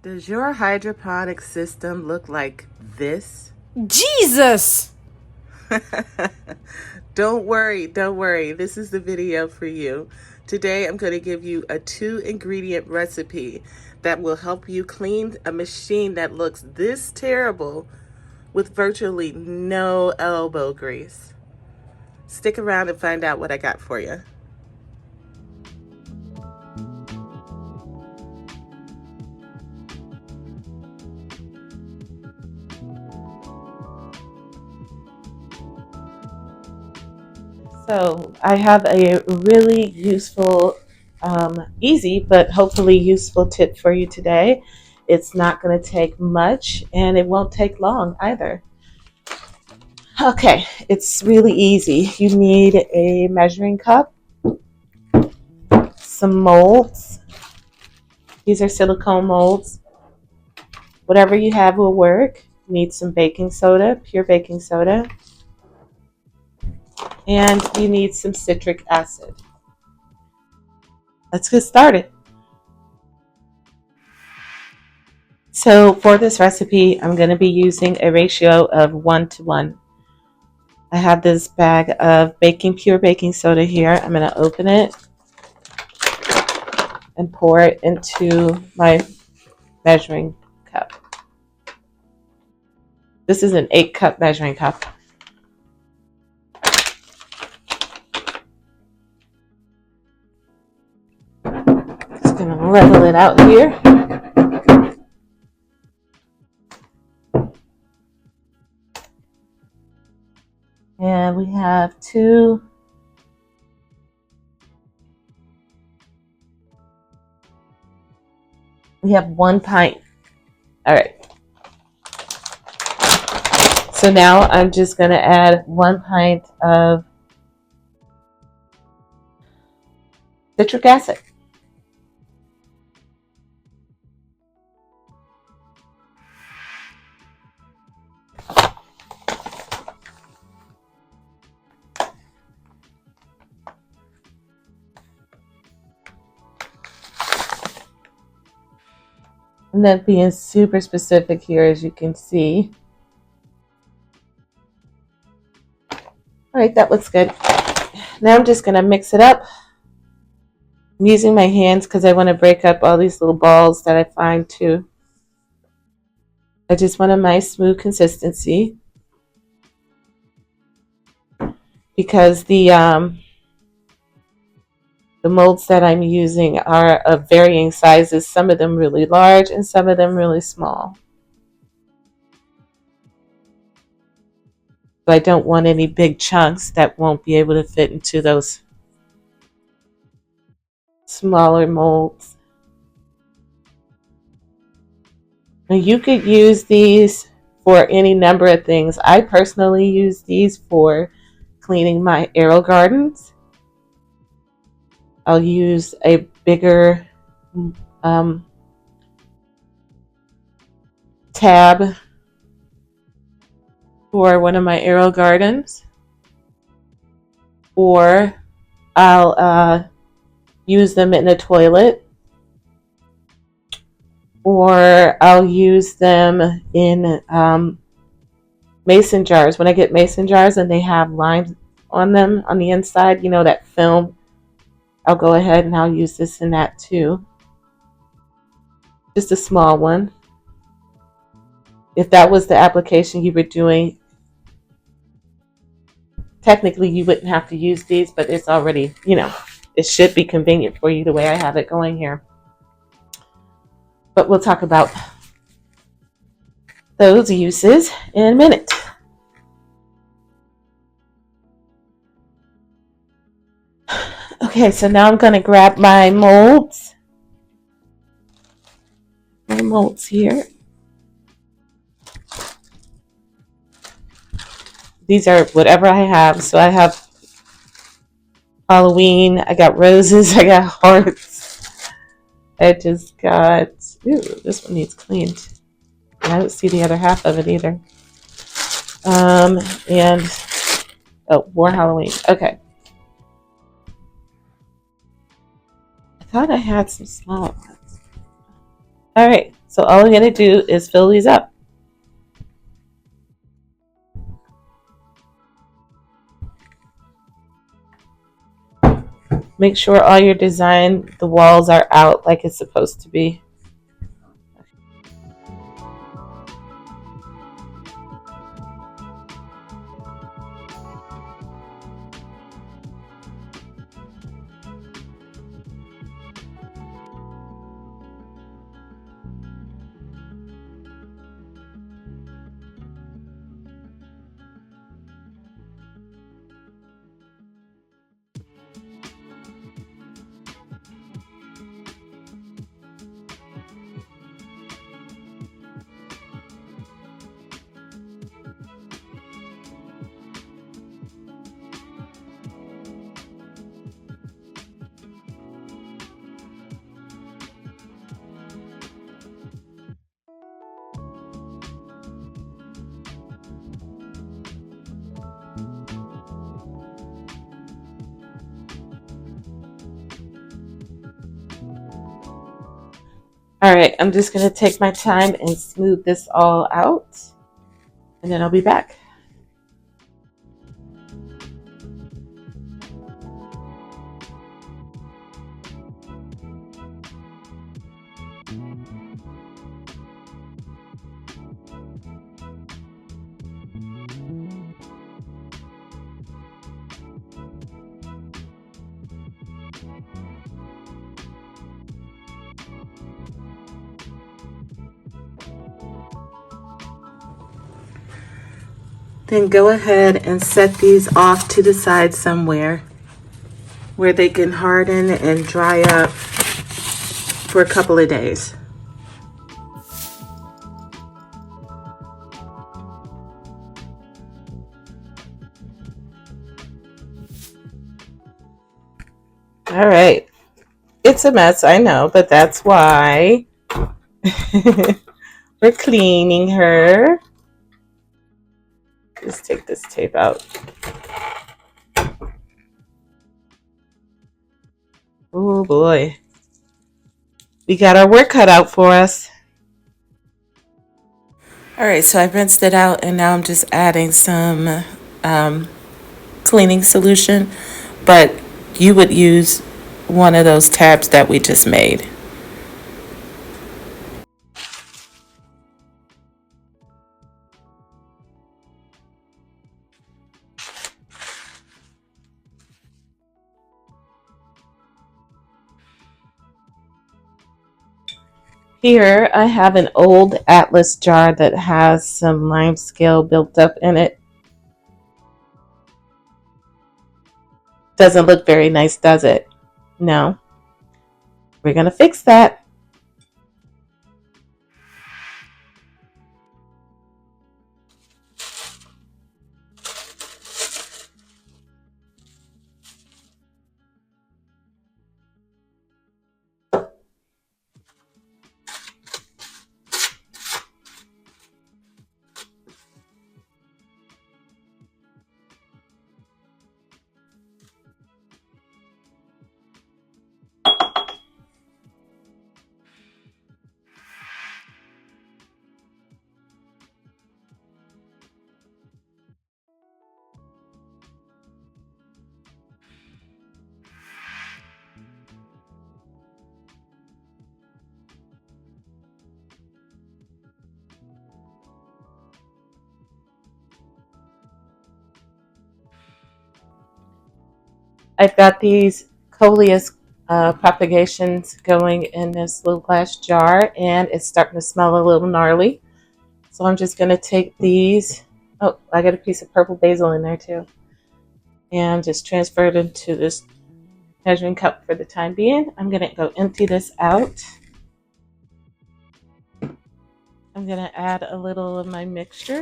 Does your hydroponic system look like this? Jesus! Don't worry. This is the video for you. Today I'm going to give you a 2-ingredient recipe that will help you clean a machine that looks this terrible with virtually no elbow grease. Stick around and find out what I got for you. So I have a really useful, easy, but hopefully useful tip for you today. It's not going to take much and it won't take long either. Okay, it's really easy. You need a measuring cup, some molds. These are silicone molds. Whatever you have will work. You need some baking soda, pure baking soda. And you need some citric acid. Let's get started. So for this recipe, I'm going to be using a ratio of 1:1. I have this bag of pure baking soda here. I'm going to open it and pour it into my measuring cup. This is an 8-cup measuring cup. Just going to level it out here. And we have we have 1 pint. All right. So now I'm just going to add 1 pint of citric acid. I'm not being super specific here, as you can see. All right, that looks good. Now I'm just going to mix it up. I'm using my hands because I want to break up all these little balls that I find too. I just want a nice smooth consistency because the molds that I'm using are of varying sizes, some of them really large and some of them really small. So I don't want any big chunks that won't be able to fit into those smaller molds. Now you could use these for any number of things. I personally use these for cleaning my arrow gardens. I'll use a bigger tab for one of my arrow gardens, or I'll use them in a toilet, or I'll use them in mason jars. When I get mason jars and they have lines on them on the inside, you know, that film, I'll go ahead and I'll use this in that too. Just a small one. If that was the application you were doing, technically you wouldn't have to use these, but it's already, you know, it should be convenient for you the way I have it going here. But we'll talk about those uses in a minute. Okay, so now I'm going to grab my molds. My molds here. These are whatever I have. So I have Halloween, I got roses, I got hearts. I just got, ooh, this one needs cleaned. I don't see the other half of it either. And, oh, more Halloween. Okay. I thought I had some small ones. All right, so all I'm gonna do is fill these up. Make sure all your design, the walls are out like it's supposed to be. All right, I'm just gonna take my time and smooth this all out, and then I'll be back. Then go ahead and set these off to the side somewhere where they can harden and dry up for a couple of days. All right, it's a mess, I know, but that's why we're cleaning her. Just take this tape out. Oh boy. We got our work cut out for us. All right, so I rinsed it out and now I'm just adding some cleaning solution, but you would use one of those tabs that we just made. Here I have an old Atlas jar that has some lime scale built up in it. Doesn't look very nice, does it? No. We're going to fix that. I've got these coleus propagations going in this little glass jar, and it's starting to smell a little gnarly. So I'm just going to take these. Oh, I got a piece of purple basil in there too. And just transfer it into this measuring cup for the time being. I'm going to go empty this out. I'm going to add a little of my mixture.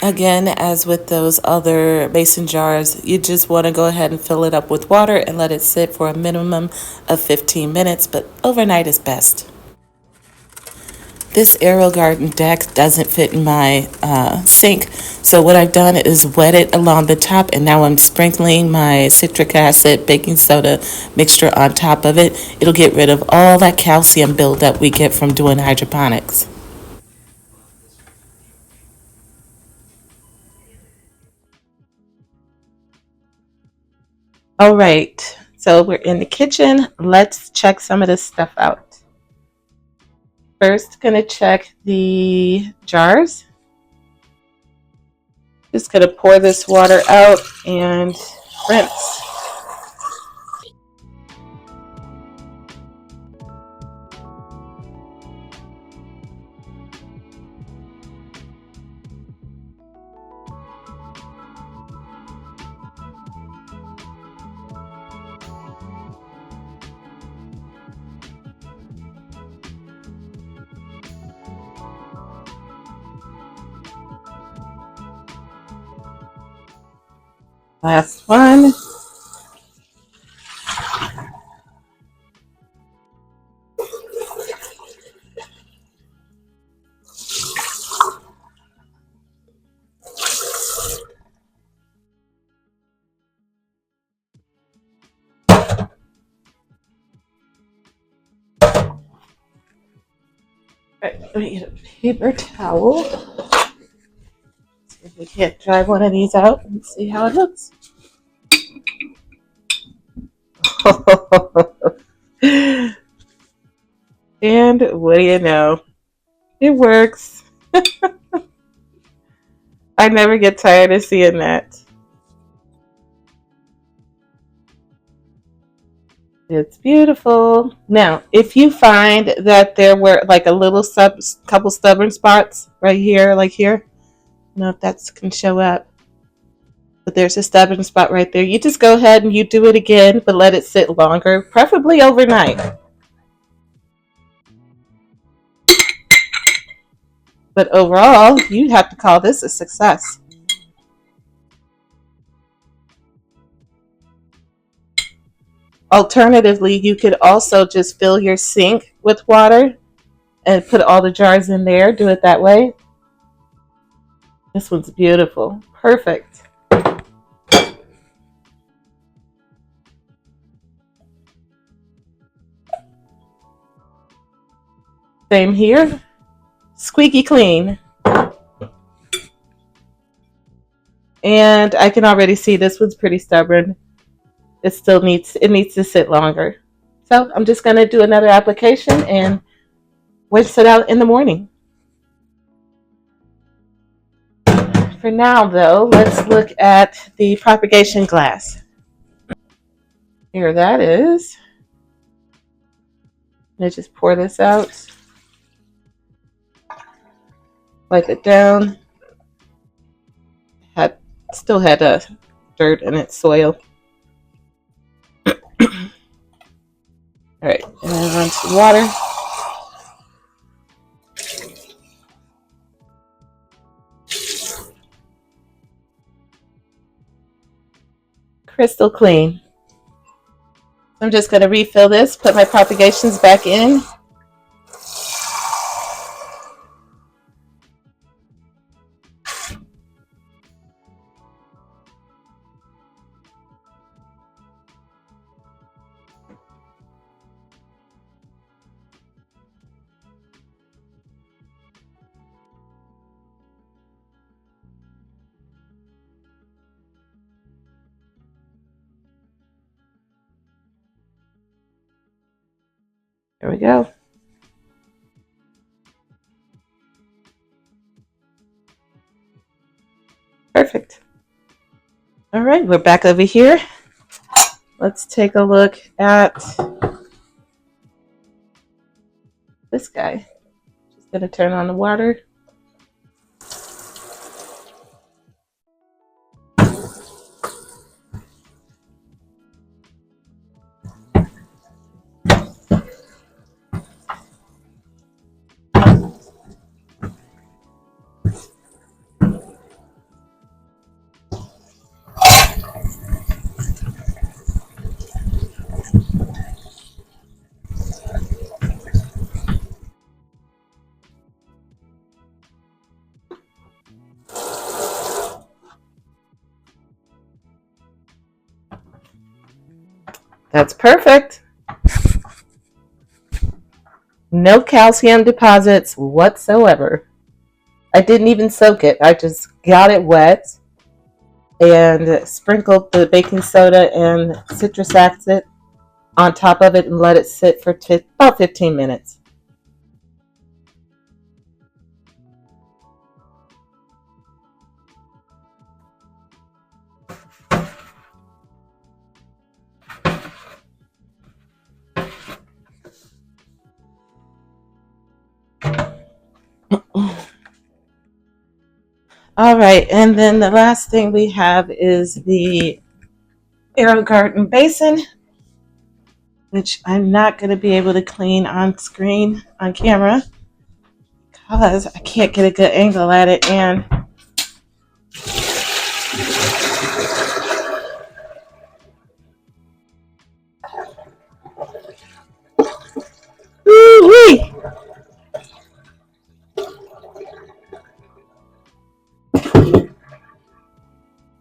Again, as with those other mason jars, you just want to go ahead and fill it up with water and let it sit for a minimum of 15 minutes, but overnight is best. This AeroGarden deck doesn't fit in my sink, so what I've done is wet it along the top, and now I'm sprinkling my citric acid baking soda mixture on top of it. It'll get rid of all that calcium buildup we get from doing hydroponics. All right, so we're in the kitchen. Let's check some of this stuff out. First, gonna check the jars. Just gonna pour this water out and rinse. Last one. Right, let me get a paper towel. See if we can't dry one of these out and see how it looks. And what do you know? It works. I never get tired of seeing that. It's beautiful. Now, if you find that there were like a little couple stubborn spots right here, like here, I don't know if that can show up, but there's a stubborn spot right there. You just go ahead and you do it again, but let it sit longer, preferably overnight. But overall, you have to call this a success. Alternatively, you could also just fill your sink with water and put all the jars in there. Do it that way. This one's beautiful. Perfect. Same here. Squeaky clean. And I can already see this one's pretty stubborn. It needs to sit longer. So I'm just going to do another application and rinse it out in the morning. For now, though, let's look at the propagation glass. Here that is. Let's just pour this out. Wipe it down. Still had dirt in its soil. All right, and then run some water. Crystal clean. I'm just going to refill this, put my propagations back in. There we go. Perfect. All right, we're back over here. Let's take a look at this guy. Just gonna turn on the water. That's perfect. No calcium deposits whatsoever. I didn't even soak it. I just got it wet and sprinkled the baking soda and citrus acid on top of it and let it sit for about 15 minutes. All right, and then the last thing we have is the AeroGarden basin, which I'm not going to be able to clean on screen, on camera, because I can't get a good angle at it. And woo-wee!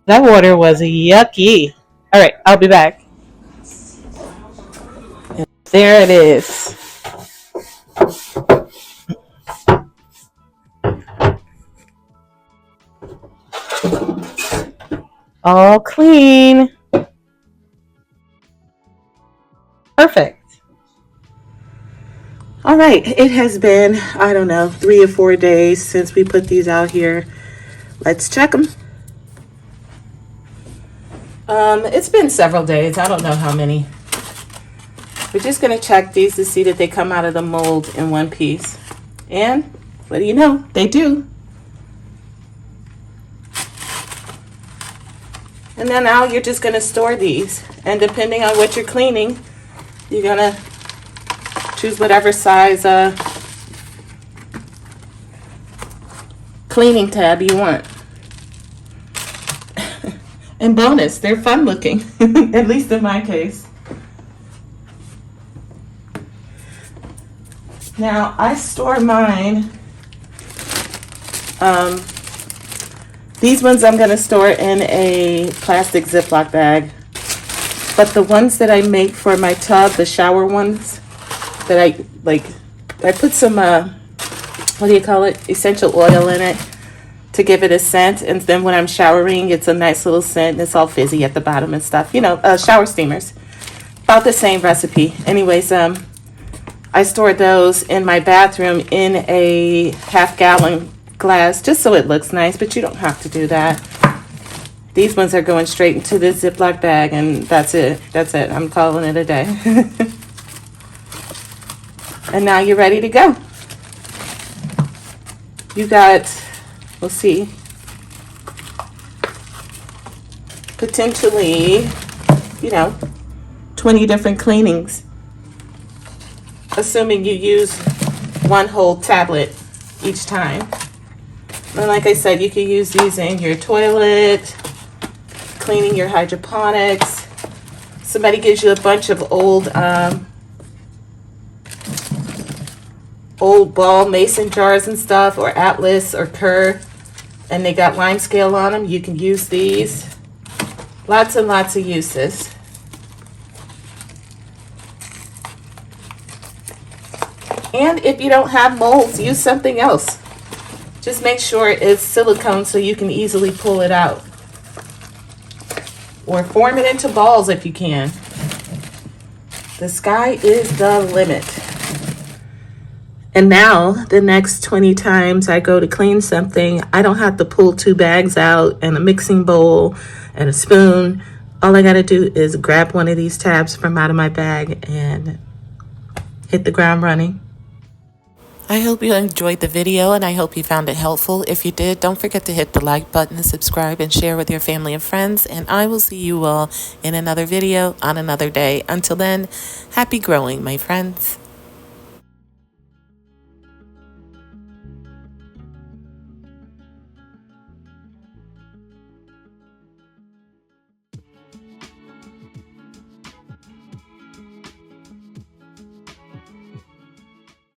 That water was yucky. All right, I'll be back. And there it is. All clean. Perfect. All right, it has been, I don't know, 3 or 4 days since we put these out here. Let's check them. It's been several days. I don't know how many. We're just going to check these to see that they come out of the mold in one piece. And what do you know? They do. And then now you're just going to store these. And depending on what you're cleaning, you're going to choose whatever size cleaning tab you want. And bonus, they're fun looking, at least in my case. Now, I store mine, these ones I'm going to store in a plastic Ziploc bag. But the ones that I make for my tub, the shower ones, that I put some, what do you call it, essential oil in it to give it a scent. And then when I'm showering, it's a nice little scent. And it's all fizzy at the bottom and stuff. You know, shower steamers. About the same recipe. Anyways, I store those in my bathroom in a half-gallon glass just so it looks nice, but you don't have to do that. These ones are going straight into the Ziploc bag, and that's it. That's it. I'm calling it a day. And now you're ready to go. You got, we'll see, potentially, 20 different cleanings, assuming you use one whole tablet each time. And like I said, you can use these in your toilet, cleaning your hydroponics. Somebody gives you a bunch of old ball mason jars and stuff, or Atlas or Kerr, and they got lime scale on them. You can use these. Lots and lots of uses. And if you don't have molds, use something else. Just make sure it's silicone so you can easily pull it out. Or form it into balls if you can. The sky is the limit. And now, the next 20 times I go to clean something, I don't have to pull 2 bags out and a mixing bowl and a spoon. All I gotta do is grab one of these tabs from out of my bag and hit the ground running. I hope you enjoyed the video, and I hope you found it helpful. If you did, don't forget to hit the like button, subscribe, and share with your family and friends. And I will see you all in another video on another day. Until then, happy growing, my friends.